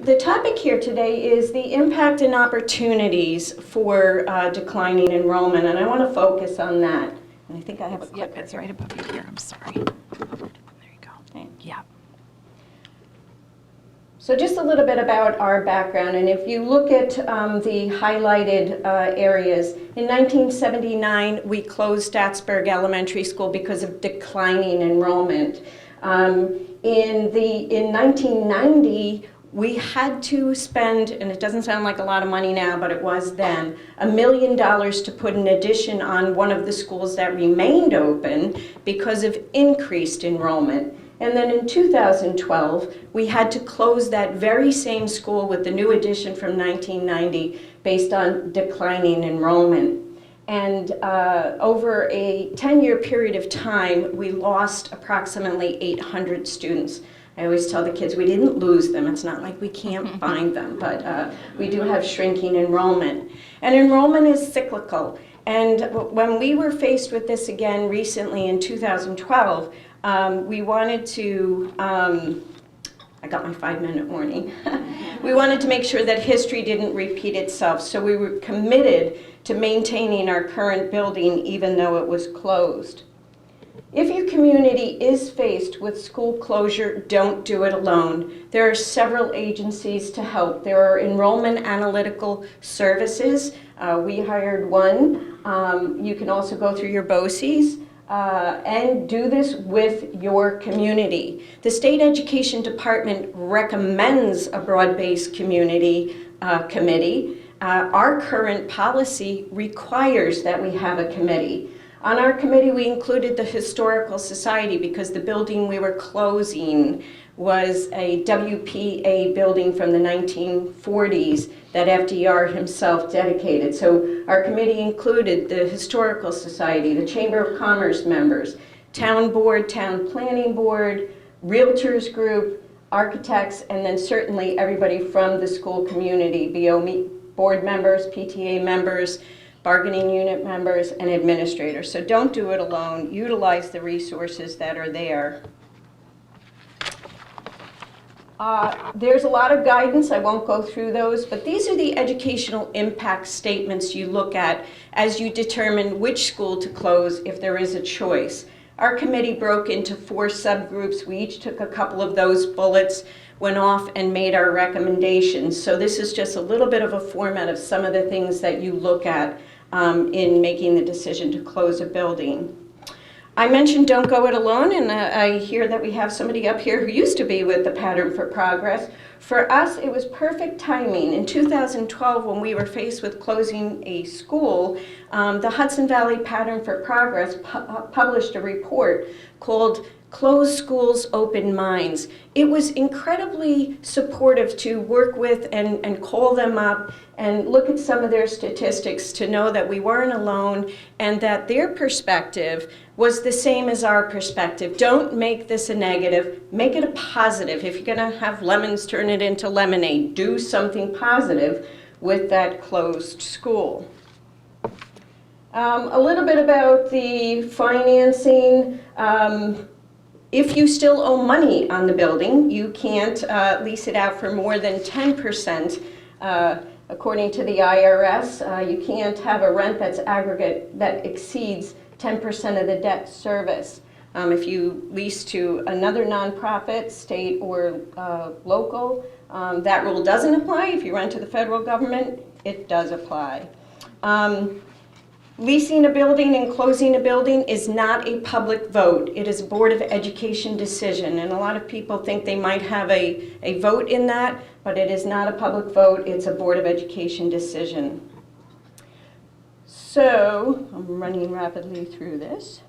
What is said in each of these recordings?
The topic here today is the impact and opportunities for declining enrollment, and I want to focus on that. And I think I have a clip. Yep, it's right above you here. I'm sorry. There you go. Okay. Yeah. So just a little bit about our background, and if you look at the highlighted areas, in 1979 we closed Statsburg Elementary School because of declining enrollment. In 1990, we had to spend, and it doesn't sound like a lot of money now, but it was then, $1 million to put an addition on one of the schools that remained open because of increased enrollment. And then in 2012, we had to close that very same school with the new addition from 1990 based on declining enrollment. And over a 10-year period of time, we lost approximately 800 students. I always tell the kids we didn't lose them. It's not like we can't find them, but we do have shrinking enrollment. And enrollment is cyclical. And when we were faced with this again recently in 2012, we wanted to, I got my 5-minute warning. We wanted to make sure that history didn't repeat itself. So we were committed to maintaining our current building even though it was closed. If your community is faced with school closure, don't do it alone. There are several agencies to help. There are enrollment analytical services. We hired one. You can also go through your BOCES and do this with your community. The State Education Department recommends a broad-based community committee. Our current policy requires that we have a committee. On our committee, we included the Historical Society because the building we were closing was a WPA building from the 1940s that FDR himself dedicated. So our committee included the Historical Society, the Chamber of Commerce members, Town Board, Town Planning Board, Realtors Group, architects, and then certainly everybody from the school community, BO board members, PTA members, bargaining unit members, and administrators. So don't do it alone. Utilize the resources that are there. There's a lot of guidance. I won't go through those, but these are the educational impact statements you look at as you determine which school to close if there is a choice. Our committee broke into 4 subgroups. We each took a couple of those bullets, went off and made our recommendations. So this is just a little bit of a format of some of the things that you look at in making the decision to close a building. I mentioned don't go it alone, and I hear that we have somebody up here who used to be with the Pattern for Progress. For us, it was perfect timing. In 2012, when we were faced with closing a school, the Hudson Valley Pattern for Progress published a report called Closed Schools, Open Minds. It was incredibly supportive to work with and call them up and look at some of their statistics to know that we weren't alone and that their perspective was the same as our perspective. Don't make this a negative, make it a positive. If you're gonna have lemons, turn it into lemonade. Do something positive with that closed school. A little bit about the financing. If you still owe money on the building, you can't lease it out for more than 10%. According to the IRS, you can't have a rent that's aggregate that exceeds 10% of the debt service. If you lease to another nonprofit, state or local, that rule doesn't apply. If you rent to the federal government, it does apply. Leasing a building and closing a building is not a public vote. It is a Board of Education decision, and a lot of people think they might have a vote in that, but it is not a public vote. It's a Board of Education decision. So, I'm running rapidly through this.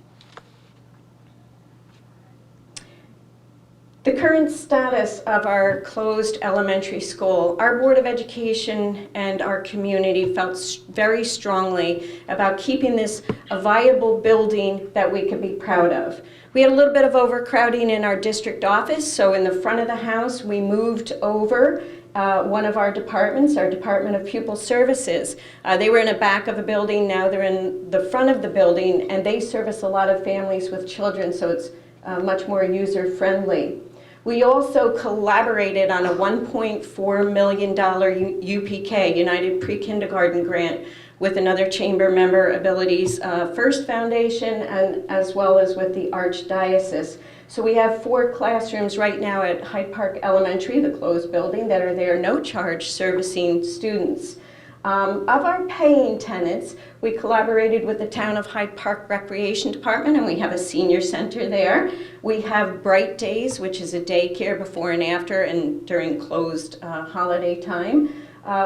The current status of our closed elementary school, our Board of Education and our community felt very strongly about keeping this a viable building that we could be proud of. We had a little bit of overcrowding in our district office, so in the front of the house we moved over one of our departments, our Department of Pupil Services. They were in the back of the building, now they're in the front of the building, and they service a lot of families with children, so it's much more user-friendly. We also collaborated on a $1.4 million UPK, United Pre-Kindergarten Grant, with another chamber member, Abilities First Foundation, and as well as with the Archdiocese. So we have 4 classrooms right now at Hyde Park Elementary, the closed building, that are there, no charge, servicing students. Of our paying tenants, we collaborated with the Town of Hyde Park Recreation Department, and we have a senior center there. We have Bright Days, which is a daycare before and after and during closed holiday time.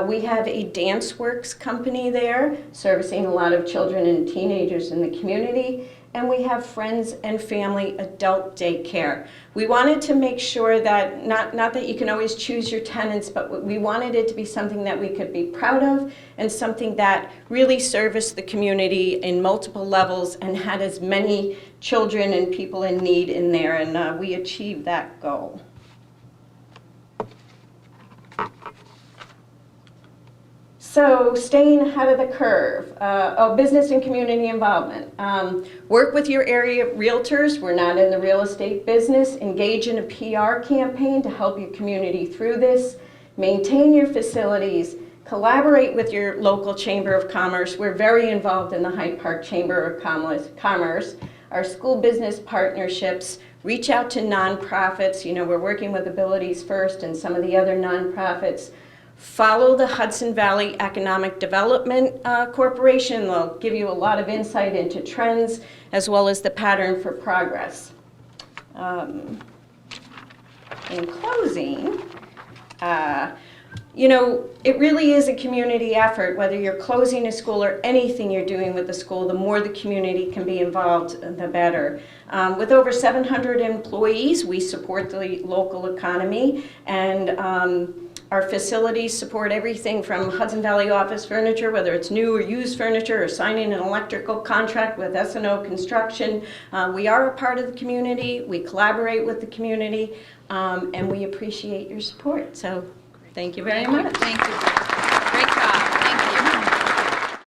We have a Dance Works company there, servicing a lot of children and teenagers in the community. And we have Friends and Family Adult Daycare. We wanted to make sure that, not that you can always choose your tenants, but we wanted it to be something that we could be proud of and something that really serviced the community in multiple levels and had as many children and people in need in there, and we achieved that goal. So staying ahead of the curve, business and community involvement. Work with your area realtors. We're not in the real estate business. Engage in a PR campaign to help your community through this. Maintain your facilities. Collaborate with your local Chamber of Commerce. We're very involved in the Hyde Park Chamber of Commerce. Our school business partnerships. Reach out to nonprofits. You know, we're working with Abilities First and some of the other nonprofits. Follow the Hudson Valley Economic Development Corporation. They'll give you a lot of insight into trends as well as the pattern for progress. In closing, you know, it really is a community effort. Whether you're closing a school or anything you're doing with the school, the more the community can be involved, the better. With over 700 employees, we support the local economy, and our facilities support everything from Hudson Valley Office Furniture, whether it's new or used furniture, or signing an electrical contract with S&O Construction. We are a part of the community, we collaborate with the community, and we appreciate your support. So thank you very much. Thank you.